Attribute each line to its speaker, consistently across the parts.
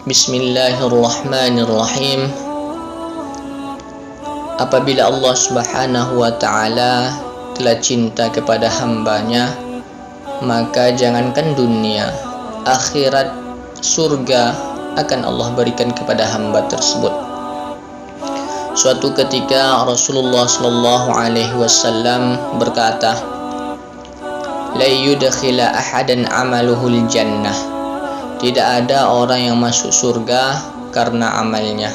Speaker 1: Bismillahirrahmanirrahim. Apabila Allah Subhanahu wa ta'ala telah cinta kepada hambanya, maka jangankan dunia, akhirat, surga akan Allah berikan kepada hamba tersebut. Suatu ketika Rasulullah sallallahu alaihi wasallam berkata, "La yudkhila ahadan amaluhul jannah." Tidak ada orang yang masuk surga karena amalnya.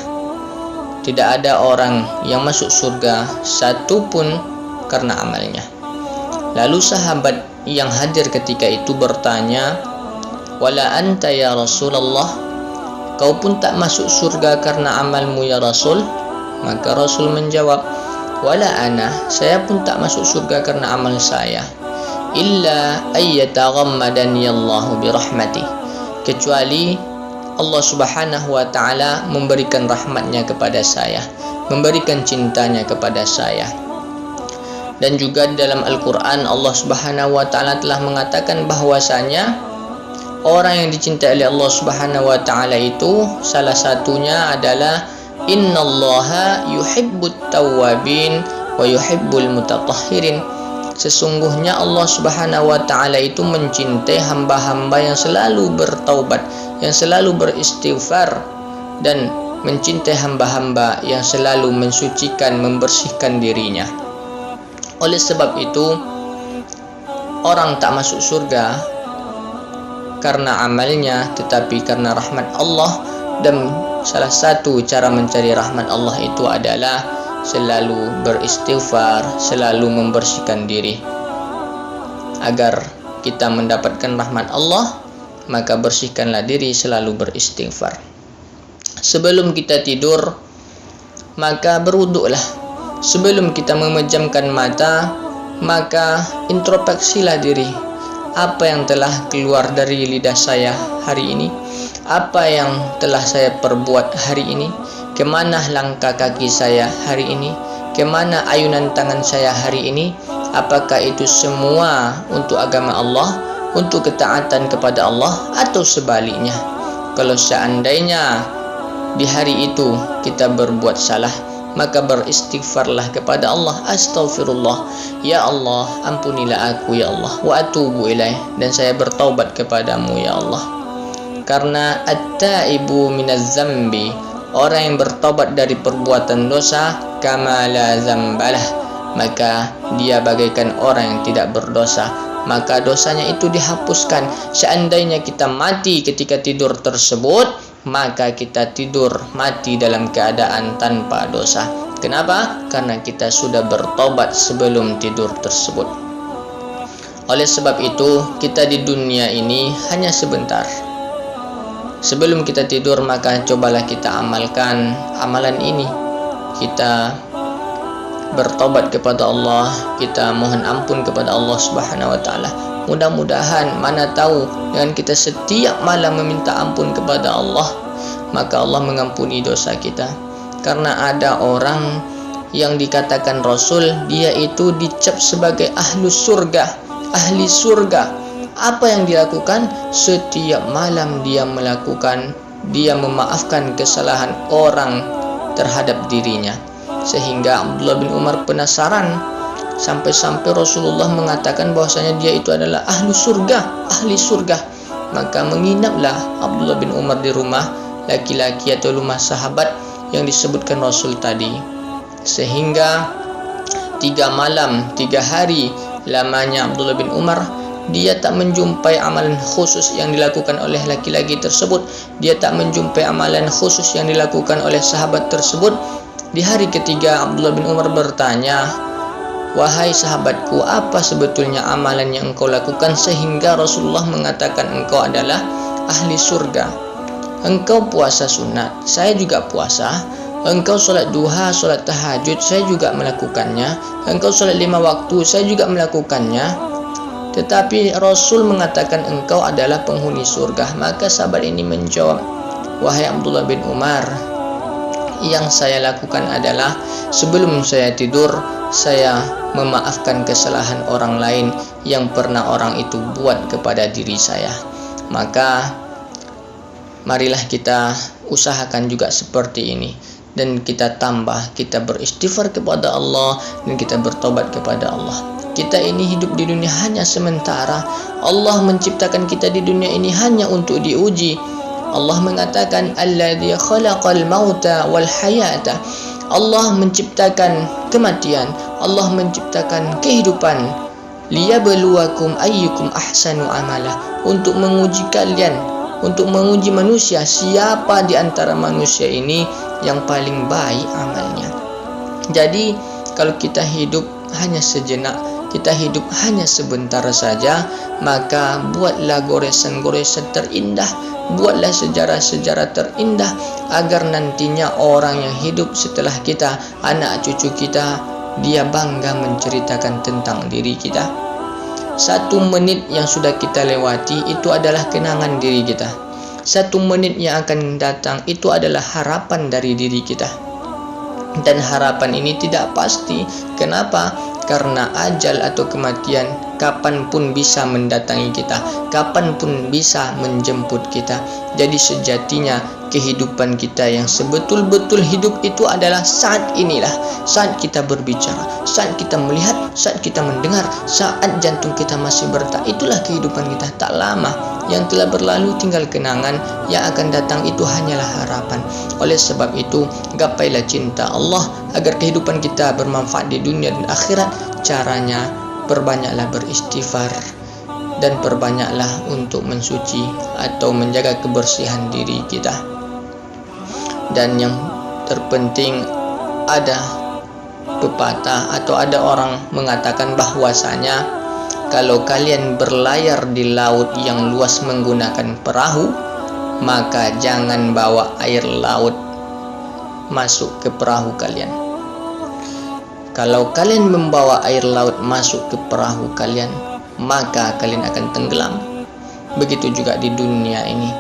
Speaker 1: Tidak ada orang yang masuk surga satu pun karena amalnya. Lalu sahabat yang hadir ketika itu bertanya, "Wala anta ya Rasulullah? Kau pun tak masuk surga karena amalmu ya Rasul?" Maka Rasul menjawab, "Wala ana, saya pun tak masuk surga karena amal saya. Illa ayyataghammadani Allahu birahmati." Kecuali Allah Subhanahu wa ta'ala memberikan rahmatnya kepada saya, memberikan cintanya kepada saya. Dan juga dalam Al-Quran Allah Subhanahu wa ta'ala telah mengatakan bahwasanya orang yang dicintai oleh Allah Subhanahu wa ta'ala itu salah satunya adalah innallaha yuhibbut tawwabin wa yuhibbul mutatahhirin. Sesungguhnya Allah Subhanahu wa ta'ala itu mencintai hamba-hamba yang selalu bertaubat, yang selalu beristighfar, dan mencintai hamba-hamba yang selalu mensucikan, membersihkan dirinya. Oleh sebab itu, orang tak masuk surga karena amalnya, tetapi karena rahmat Allah. Dan salah satu cara mencari rahmat Allah itu adalah selalu beristighfar, selalu membersihkan diri. Agar kita mendapatkan rahmat Allah, maka bersihkanlah diri, selalu beristighfar. Sebelum kita tidur, maka berwuduklah. Sebelum kita memejamkan mata, maka introspeksilah diri. Apa yang telah keluar dari lidah saya hari ini? Apa yang telah saya perbuat hari ini? Kemana langkah kaki saya hari ini? Kemana ayunan tangan saya hari ini? Apakah itu semua untuk agama Allah, untuk ketaatan kepada Allah, atau sebaliknya? Kalau seandainya di hari itu kita berbuat salah, maka beristighfarlah kepada Allah. Astaghfirullah, ya Allah, ampunilah aku ya Allah, wa atubu ilaih, dan saya bertaubat kepadamu ya Allah. Karena at-taibu minaz zambi, orang yang bertobat dari perbuatan dosa, kama la zambalah, maka dia bagaikan orang yang tidak berdosa, maka dosanya itu dihapuskan. Seandainya kita mati ketika tidur tersebut, maka kita tidur mati dalam keadaan tanpa dosa. Kenapa? Karena kita sudah bertobat sebelum tidur tersebut. Oleh sebab itu, kita di dunia ini hanya sebentar. Sebelum kita tidur, maka cobalah kita amalkan amalan ini. Kita bertobat kepada Allah, kita mohon ampun kepada Allah Subhanahu wa ta'ala. Mudah-mudahan, mana tahu, dengan kita setiap malam meminta ampun kepada Allah, maka Allah mengampuni dosa kita. Karena ada orang yang dikatakan Rasul, dia itu dicap sebagai ahli surga. Ahli surga. Apa yang dilakukan? Setiap malam dia memaafkan kesalahan orang terhadap dirinya. Sehingga Abdullah bin Umar penasaran, sampai-sampai Rasulullah mengatakan bahwasanya dia itu adalah ahli surga, ahli surga. Maka menginaplah Abdullah bin Umar di rumah laki-laki atau rumah sahabat yang disebutkan Rasul tadi. Sehingga 3 malam 3 hari lamanya Abdullah bin Umar, dia tak menjumpai amalan khusus yang dilakukan oleh laki-laki tersebut. Dia tak menjumpai amalan khusus yang dilakukan oleh sahabat tersebut. Di hari ketiga Abdullah bin Umar bertanya, "Wahai sahabatku, apa sebetulnya amalan yang engkau lakukan sehingga Rasulullah mengatakan engkau adalah ahli surga? Engkau puasa sunat, saya juga puasa. Engkau sholat duha, sholat tahajud, saya juga melakukannya. Engkau sholat 5 waktu, saya juga melakukannya. Tetapi Rasul mengatakan engkau adalah penghuni surga." Maka sahabat ini menjawab, "Wahai Abdullah bin Umar, yang saya lakukan adalah sebelum saya tidur, saya memaafkan kesalahan orang lain yang pernah orang itu buat kepada diri saya. Maka Marilah kita usahakan juga seperti ini, dan kita tambah, kita beristighfar kepada Allah, dan kita bertobat kepada Allah. Kita ini hidup di dunia hanya sementara. Allah menciptakan kita di dunia ini hanya untuk diuji. Allah mengatakan, alladzi khalaqal mauta wal hayata. Allah menciptakan kematian, Allah menciptakan kehidupan, liyabluwakum ayyukum ahsanu amala, untuk menguji kalian, untuk menguji manusia, siapa di antara manusia ini yang paling baik amalnya. Jadi kalau kita hidup hanya sejenak, kita hidup hanya sebentar saja, maka buatlah goresan-goresan terindah, buatlah sejarah-sejarah terindah, agar nantinya orang yang hidup setelah kita, anak cucu kita, dia bangga menceritakan tentang diri kita. 1 menit yang sudah kita lewati itu adalah kenangan diri kita. 1 menit yang akan datang itu adalah harapan dari diri kita. Dan harapan ini tidak pasti. Kenapa? Karena ajal atau kematian kapanpun bisa mendatangi kita, kapanpun bisa menjemput kita. Jadi sejatinya kehidupan kita yang sebetul-betul hidup itu adalah saat inilah, saat kita berbicara, saat kita melihat, saat kita mendengar, saat jantung kita masih berdetak. Itulah kehidupan kita. Tak lama. Yang telah berlalu tinggal kenangan, yang akan datang itu hanyalah harapan. Oleh sebab itu, gapailah cinta Allah agar kehidupan kita bermanfaat di dunia dan akhirat. Caranya, perbanyaklah beristighfar dan perbanyaklah untuk mensuci atau menjaga kebersihan diri kita. Dan yang terpenting, ada pepatah atau ada orang mengatakan bahwasanya kalau kalian berlayar di laut yang luas menggunakan perahu, maka jangan bawa air laut masuk ke perahu kalian. Kalau kalian membawa air laut masuk ke perahu kalian, maka kalian akan tenggelam. Begitu juga di dunia ini.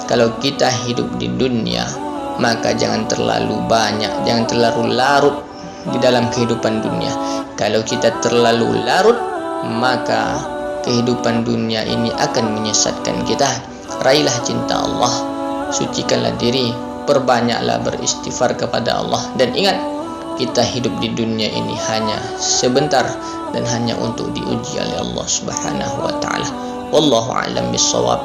Speaker 1: Kalau kita hidup di dunia, maka jangan terlalu banyak, jangan terlalu larut di dalam kehidupan dunia. Kalau kita terlalu larut, maka kehidupan dunia ini akan menyesatkan kita. Raihlah cinta Allah, sucikanlah diri, perbanyaklah beristighfar kepada Allah, dan ingat, kita hidup di dunia ini hanya sebentar dan hanya untuk diuji oleh Allah Subhanahu wa taala. Wallahu a'lam bissawab.